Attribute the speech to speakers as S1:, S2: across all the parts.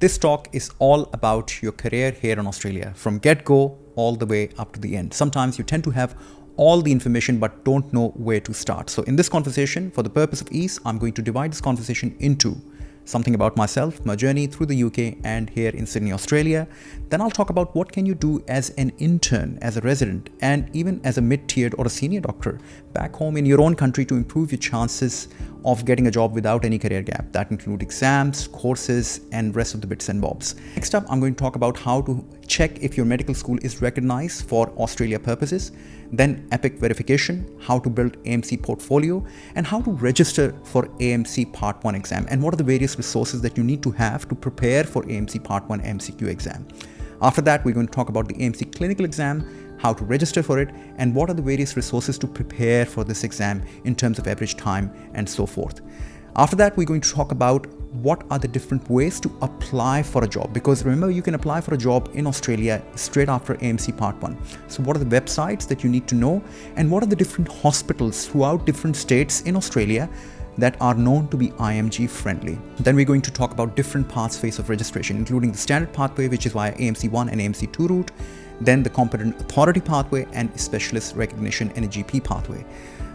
S1: This talk is all about your career here in Australia, from get-go all the way up to the end. Sometimes you tend to have all the information but don't know where to start. So in this conversation, for the purpose of ease, I'm going to divide this conversation into something about myself, my journey through the UK and here in Sydney, Australia. Then I'll talk about what can you do as an intern, as a resident, and even as a mid-tiered or a senior doctor back home in your own country to improve your chances of getting a job without any career gap. That include exams, courses, and rest of the bits and bobs. Next up, I'm going to talk about how to check if your medical school is recognized for Australia purposes, then EPIC verification, how to build AMC Portfolio, and how to register for AMC Part 1 exam, and what are the various resources that you need to have to prepare for AMC Part 1 MCQ exam. After that, we're going to talk about the AMC clinical exam, how to register for it, and what are the various resources to prepare for this exam in terms of average time and so forth. After that, we're going to talk about what are the different ways to apply for a job, because remember, you can apply for a job in Australia straight after AMC Part 1. So what are the websites that you need to know, and what are the different hospitals throughout different states in Australia that are known to be IMG friendly. Then we're going to talk about different pathways of registration, including the standard pathway, which is via AMC 1 and AMC 2 route, then the competent authority pathway, and specialist recognition and a GP pathway.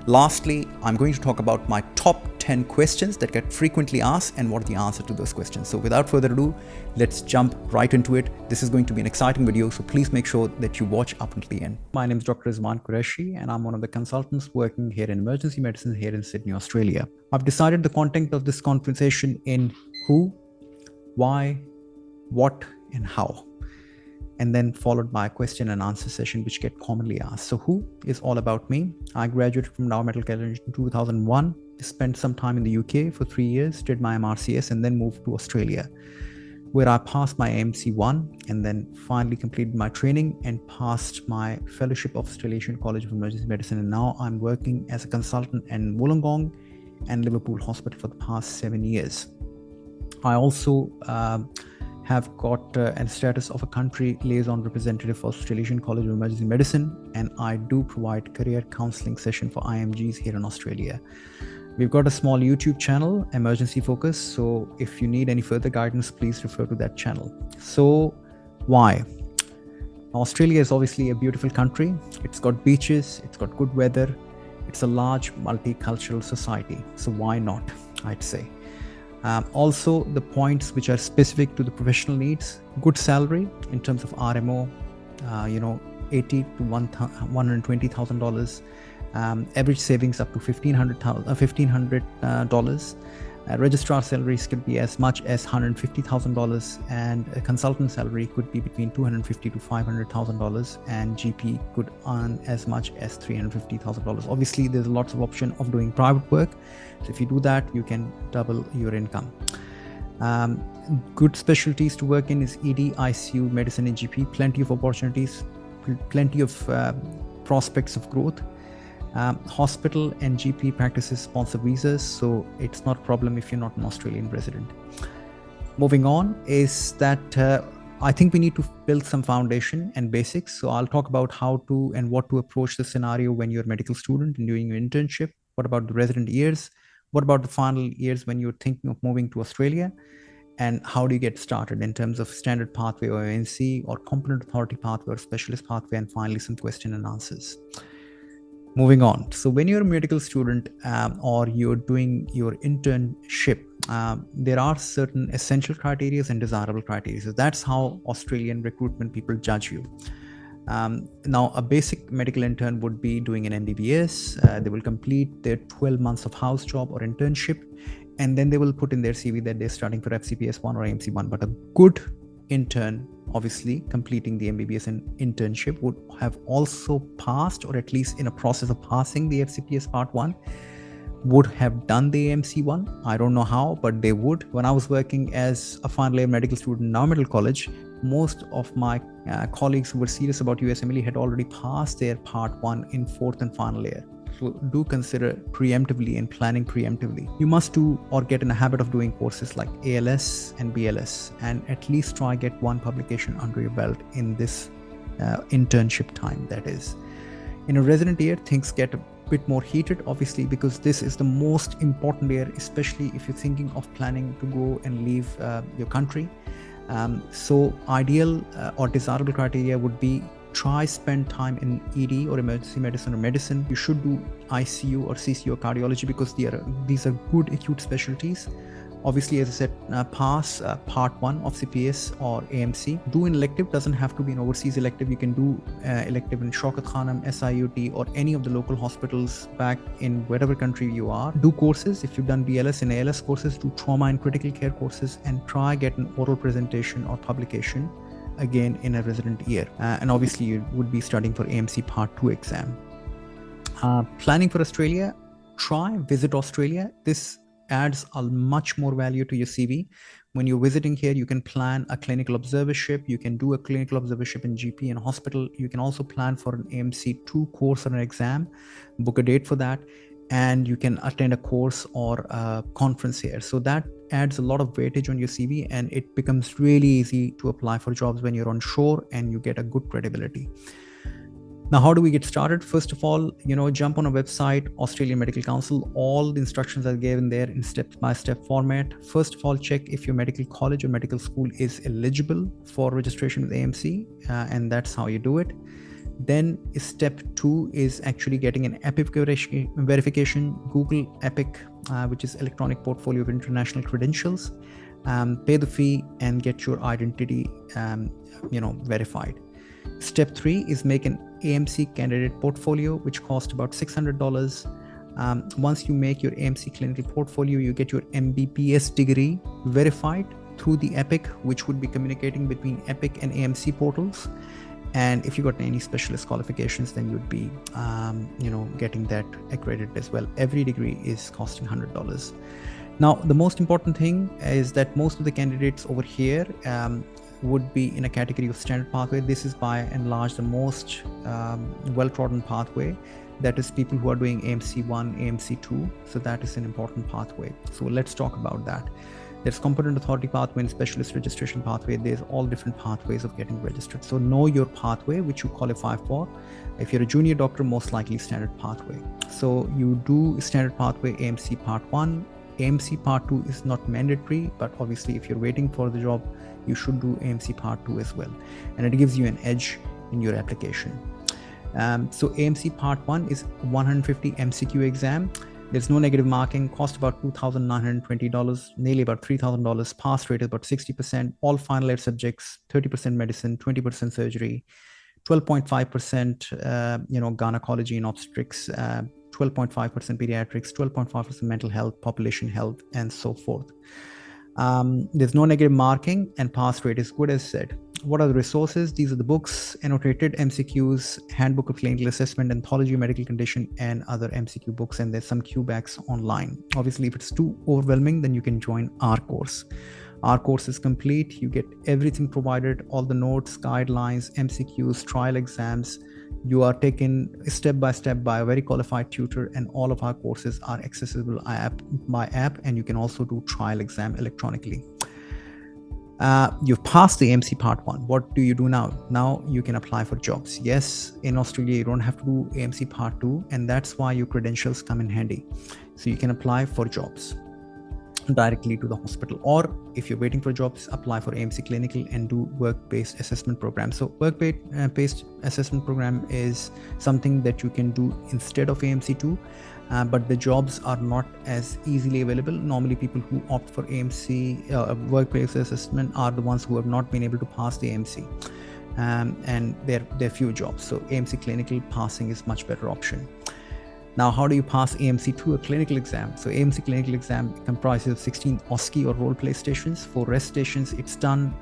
S1: Lastly, I'm going to talk about my top 10 questions that get frequently asked and what are the answers to those questions. So without further ado, let's jump right into it. This is going to be an exciting video, so please make sure that you watch up until the end. My name is Dr. Rizwan Qureshi, and I'm one of the consultants working here in emergency medicine here in Sydney, Australia. I've decided the content of this conversation in who, why, what, and how, and then followed by a question and answer session which get commonly asked. So who is all about me. I graduated from Dow Medical College in 2001, spent some time in the UK for 3 years, did my MRCS, and then moved to Australia, where I passed my AMC 1 and then finally completed my training and passed my fellowship of Australian College of Emergency Medicine. And now I'm working as a consultant in Wollongong and Liverpool Hospital for the past 7 years. I also have got a status of a country liaison representative for Australian College of Emergency Medicine, and I do provide career counselling session for IMGs here in Australia. We've got a small YouTube channel, Emergency Focus, so if you need any further guidance, please refer to that channel. So why? Australia is obviously a beautiful country. It's got beaches, it's got good weather, it's a large multicultural society, so why not, I'd say. Also, the points which are specific to the professional needs: good salary in terms of RMO, $80,000 to $120,000, average savings up to $1,500. Registrar salaries could be as much as $150,000, and a consultant salary could be between $250,000 to $500,000, and GP could earn as much as $350,000. Obviously, there's lots of option of doing private work, so if you do that, you can double your income. Good specialties to work in is ED, ICU, medicine, and GP. Plenty of opportunities, plenty of prospects of growth. Hospital and GP practices sponsor visas, so it's not a problem if you're not an Australian resident. Moving on is that I think we need to build some foundation and basics. So I'll talk about how to and what to approach the scenario when you're a medical student and doing your internship. What about the resident years? What about the final years when you're thinking of moving to Australia? And how do you get started in terms of standard pathway or ANC or competent authority pathway or specialist pathway, and finally some question and answers. Moving on. So when you're a medical student or you're doing your internship, there are certain essential criteria and desirable criteria. So that's how Australian recruitment people judge you. Now, a basic medical intern would be doing an MBBS. They will complete their 12 months of house job or internship, and then they will put in their CV that they're starting for FCPS 1 or AMC 1. But a good intern, obviously completing the MBBS and internship, would have also passed, or at least in a process of passing the FCPS Part 1, would have done the AMC 1. I don't know how, but they would. When I was working as a final year medical student in Dow Medical College, most of my colleagues who were serious about USMLE had already passed their Part 1 in 4th and final year. So do consider preemptively and planning preemptively. You must do or get in a habit of doing courses like ALS and BLS, and at least try get one publication under your belt in this internship time, that is. In a resident year, things get a bit more heated, obviously, because this is the most important year, especially if you're thinking of planning to go and leave your country. So ideal or desirable criteria would be try spend time in ED or emergency medicine or medicine. You should do ICU or CCU or cardiology because these are good acute specialties. Obviously, as I said, pass part 1 of CPS or AMC. Do an elective, doesn't have to be an overseas elective. You can do elective in Shaukat Khanam, SIUT, or any of the local hospitals back in whatever country you are. Do courses. If you've done BLS and ALS courses, do trauma and critical care courses, and try get an oral presentation or publication again in a resident year. And obviously, you would be studying for AMC Part 2 exam. Planning for Australia, try visit Australia. This adds a much more value to your CV. When you're visiting here, you can plan a clinical observership. You can do a clinical observership in GP and hospital. You can also plan for an AMC2 course or an exam, book a date for that, and you can attend a course or a conference here. So that adds a lot of weightage on your CV, and it becomes really easy to apply for jobs when you're on shore and you get a good credibility. Now, how do we get started? First of all, jump on a website, Australian Medical Council. All the instructions are given there in step-by-step format. First of all, check if your medical college or medical school is eligible for registration with AMC, and that's how you do it. Then step 2 is actually getting an EPIC verification. Google EPIC, which is Electronic Portfolio of International Credentials. Pay the fee and get your identity, verified. Step 3 is make an AMC candidate portfolio, which costs about $600. Once you make your AMC clinical portfolio, you get your MBPS degree verified through the EPIC, which would be communicating between EPIC and AMC portals. And if you got any specialist qualifications, then you'd be, getting that accredited as well. Every degree is costing $100. Now, the most important thing is that most of the candidates over here would be in a category of standard pathway. This is by and large the most well-trodden pathway. That is people who are doing AMC1, AMC2. So that is an important pathway. So let's talk about that. There's competent authority pathway and specialist registration pathway. There's all different pathways of getting registered. So know your pathway, which you qualify for. If you're a junior doctor, most likely standard pathway. So you do standard pathway AMC Part 1. AMC Part 2 is not mandatory, but obviously if you're waiting for the job, you should do AMC Part 2 as well. And it gives you an edge in your application. So AMC Part 1 is 150 MCQ exam. There's no negative marking, cost about $2,920, nearly about $3,000. Pass rate is about 60%. All final year subjects, 30% medicine, 20% surgery, 12.5% gynecology and obstetrics, 12.5% pediatrics, 12.5% mental health, population health, and so forth. There's no negative marking, and pass rate is good as said. What are the resources? These are the books, annotated MCQs, handbook of clinical assessment, anthology of medical condition, and other MCQ books, and there's some QBacks online. Obviously, if it's too overwhelming, then you can join our course. Our course is complete. You get everything provided, all the notes, guidelines, MCQs, trial exams. You are taken step by step by a very qualified tutor, and all of our courses are accessible by app, and you can also do trial exam electronically. You've passed the AMC Part 1. What do you do now? Now you can apply for jobs. Yes, in Australia, you don't have to do AMC Part 2, and that's why your credentials come in handy. So you can apply for jobs directly to the hospital, or if you're waiting for jobs, apply for AMC Clinical and do work-based assessment program. So work-based assessment program is something that you can do instead of AMC2, but the jobs are not as easily available. Normally people who opt for AMC work-based assessment are the ones who have not been able to pass the AMC, and there are few jobs. So AMC Clinical passing is much better option. Now, how do you pass AMC2, a clinical exam? So AMC clinical exam comprises of 16 OSCE or role play stations. For rest stations, it's done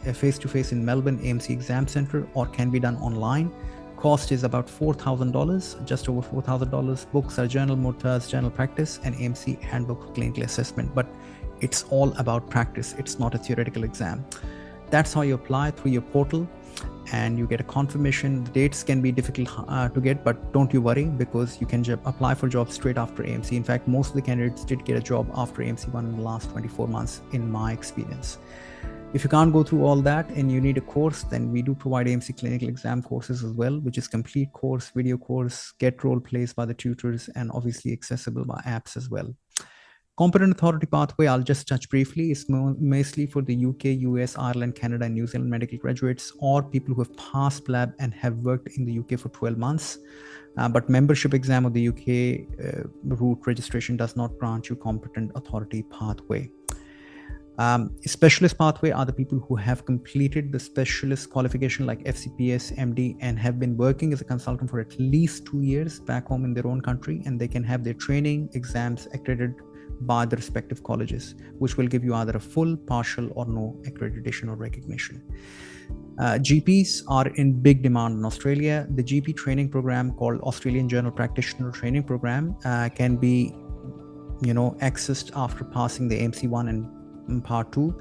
S1: face-to-face in Melbourne AMC Exam Centre, or can be done online. Cost is about $4,000, just over $4,000. Books are Journal Motors, General Practice, and AMC Handbook of Clinical Assessment. But it's all about practice. It's not a theoretical exam. That's how you apply through your portal, and you get a confirmation. The dates can be difficult to get, but don't you worry, because you can apply for jobs straight after AMC. In fact, most of the candidates did get a job after AMC1 in the last 24 months, in my experience. If you can't go through all that and you need a course, then we do provide AMC clinical exam courses as well, which is complete course, video course, get role plays by the tutors, and obviously accessible by apps as well. Competent authority pathway, I'll just touch briefly, is mostly for the UK, US, Ireland, Canada, and New Zealand medical graduates or people who have passed lab and have worked in the UK for 12 months. But membership exam of the UK route registration does not grant you competent authority pathway. Specialist pathway are the people who have completed the specialist qualification like FCPS, MD, and have been working as a consultant for at least 2 years back home in their own country, and they can have their training exams accredited by the respective colleges, which will give you either a full, partial, or no accreditation or recognition. GPs are in big demand in Australia. The GP training program called Australian General Practitioner Training Program can be, accessed after passing the AMC 1 and Part 2.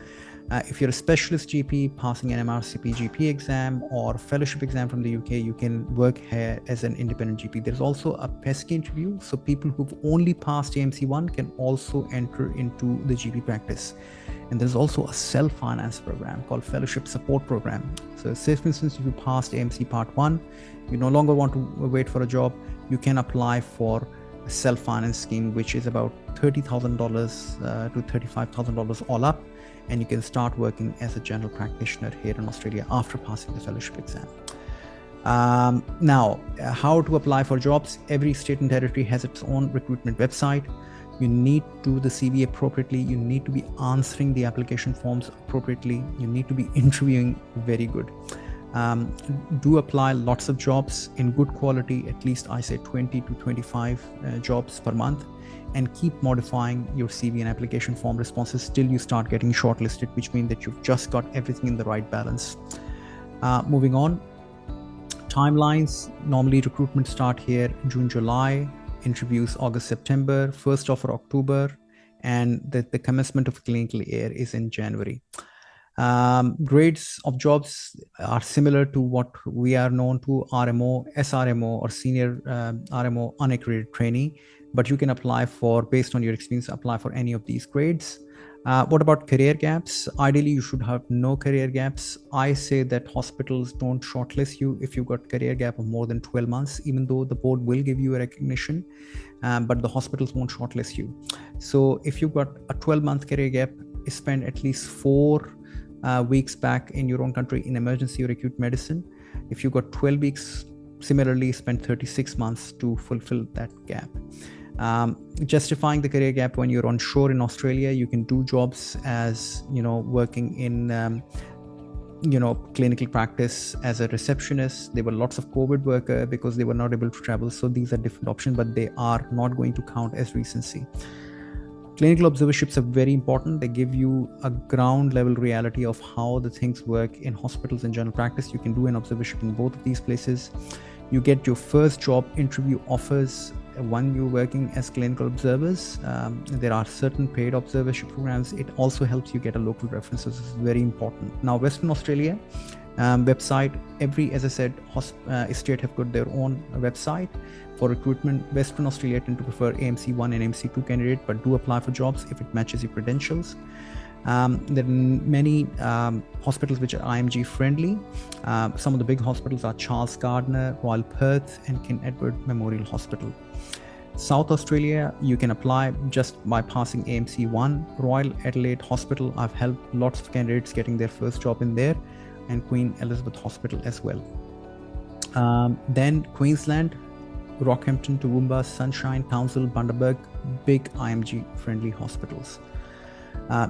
S1: If you're a specialist GP passing an MRCP GP exam or fellowship exam from the UK, you can work here as an independent GP. There's also a pesky interview, so people who've only passed AMC 1 can also enter into the GP practice. And there's also a self-finance program called Fellowship Support Program. So say for instance, if you passed AMC Part 1, you no longer want to wait for a job, you can apply for a self-finance scheme, which is about $30,000 to $35,000 all up. And you can start working as a general practitioner here in Australia after passing the fellowship exam. Now, how to apply for jobs? Every state and territory has its own recruitment website. You need to do the CV appropriately. You need to be answering the application forms appropriately. You need to be interviewing very good. Do apply lots of jobs in good quality, at least I say 20 to 25 jobs per month, and keep modifying your CV and application form responses till you start getting shortlisted, which means that you've just got everything in the right balance. Moving on, timelines. Normally recruitment start here June, July, interviews August, September, first offer October, and the commencement of clinical year is in January. Grades of jobs are similar to what we are known to: RMO, SRMO, or senior RMO unaccredited trainee, but you can apply for, based on your experience, apply for any of these grades. What about career gaps? Ideally, you should have no career gaps. I say that hospitals don't shortlist you if you've got career gap of more than 12 months, even though the board will give you a recognition, but the hospitals won't shortlist you. So if you've got a 12-month career gap, spend at least 4 weeks back in your own country in emergency or acute medicine. If you've got 12 weeks, similarly spend 36 months to fulfill that gap. Justifying the career gap: when you're on shore in Australia, you can do jobs as, working in, clinical practice as a receptionist. There were lots of COVID workers because they were not able to travel. So these are different options, but they are not going to count as recency. Clinical observerships are very important. They give you a ground level reality of how the things work in hospitals and general practice. You can do an observership in both of these places. You get your first job interview offers when you're working as clinical observers. There are certain paid observership programs. It also helps you get a local reference. So this is very important. Now, Western Australia website, as I said, state have got their own website for recruitment. Western Australia tend to prefer AMC 1 and AMC 2 candidate, but do apply for jobs if it matches your credentials. There are many hospitals which are IMG friendly. Some of the big hospitals are Charles Gardner, Royal Perth, and King Edward Memorial Hospital. South Australia, you can apply just by passing AMC 1. Royal Adelaide Hospital, I've helped lots of candidates getting their first job in there, and Queen Elizabeth Hospital as well. Then Queensland, Rockhampton, Toowoomba, Sunshine, Townsville, Bundaberg, big IMG friendly hospitals.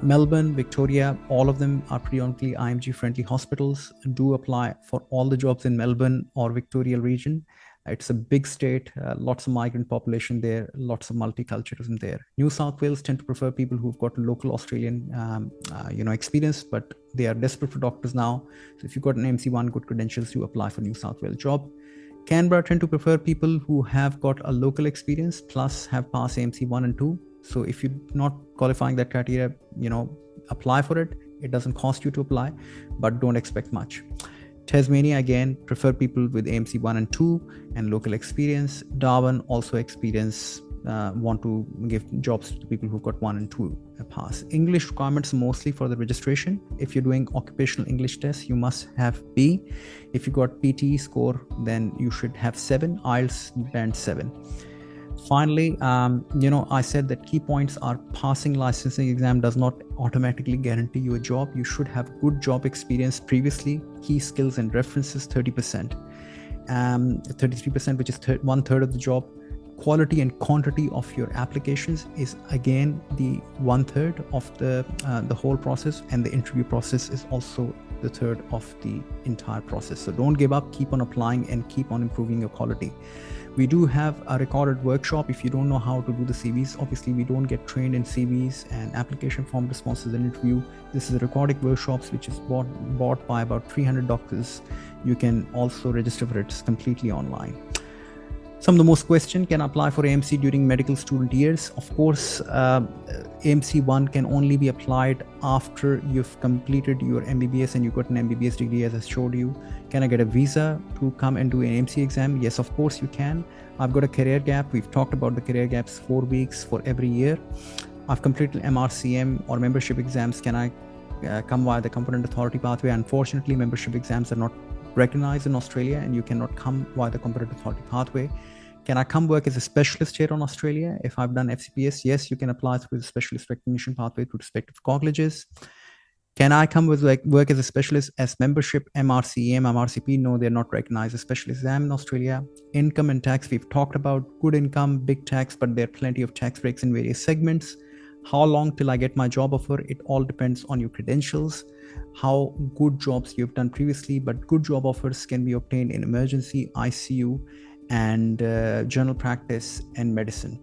S1: Melbourne, Victoria, all of them are predominantly IMG friendly hospitals. Do apply for all the jobs in Melbourne or Victoria region. It's a big state, lots of migrant population there, lots of multiculturalism there. New South Wales tend to prefer people who've got local Australian experience, but they are desperate for doctors now. So if you've got an MC1 good credentials, you apply for New South Wales job. Canberra tend to prefer people who have got a local experience plus have passed AMC 1 and 2. So if you're not qualifying that criteria, apply for it. It doesn't cost you to apply, but don't expect much. Tasmania, again, prefer people with AMC 1 and 2 and local experience. Darwin, also experience, want to give jobs to people who've got 1 and 2 pass. English requirements mostly for the registration. If you're doing occupational English test, you must have B. If you got PT score, then you should have 7, IELTS band 7. Finally, I said that key points are passing licensing exam does not automatically guarantee you a job. You should have good job experience previously, key skills and references 30%, 33%, which is one third of the job. Quality and quantity of your applications is again the one third of the whole process, and the interview process is also the third of the entire process. So don't give up, keep on applying and keep on improving your quality. We do have a recorded workshop. If you don't know how to do the CVs, obviously we don't get trained in CVs and application form responses and interview. This is a recorded workshops which is bought by about 300 doctors. You can also register for it. It's completely online. Some of the most questioned: can apply for AMC during medical student years? Of course, AMC 1 can only be applied after you've completed your MBBS and you got an MBBS degree, as I showed you. Can I get a visa to come and do an AMC exam? Yes, of course you can. I've got a career gap. We've talked about the career gaps, 4 weeks for every year. I've completed MRCM or membership exams. Can I come via the competent authority pathway? Unfortunately, membership exams are not recognized in Australia and you cannot come via the competent authority pathway. Can I come work as a specialist here in Australia if I've done FCPS? Yes, you can apply through the specialist recognition pathway to respective colleges. Can I come with work as a specialist as membership, MRCM, MRCP? No, they're not recognized as specialist exam in Australia. Income and tax, we've talked about good income, big tax, but there are plenty of tax breaks in various segments. How long till I get my job offer? It all depends on your credentials, how good jobs you've done previously, but good job offers can be obtained in emergency, ICU, and general practice and medicine.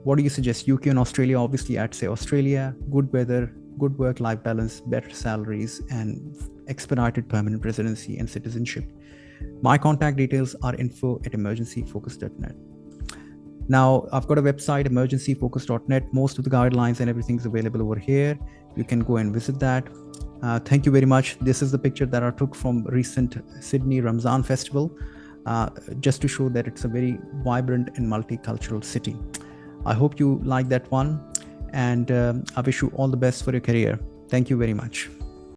S1: What do you suggest? UK and Australia? Obviously, I'd say Australia. Good weather, good work-life balance, better salaries, and expedited permanent residency and citizenship. My contact details are info@emergencyfocus.net. Now, I've got a website, emergencyfocus.net. Most of the guidelines and everything's available over here. You can go and visit that. Thank you very much. This is the picture that I took from recent Sydney Ramzan Festival, just to show that it's a very vibrant and multicultural city. I hope you like that one, and I wish you all the best for your career. Thank you very much.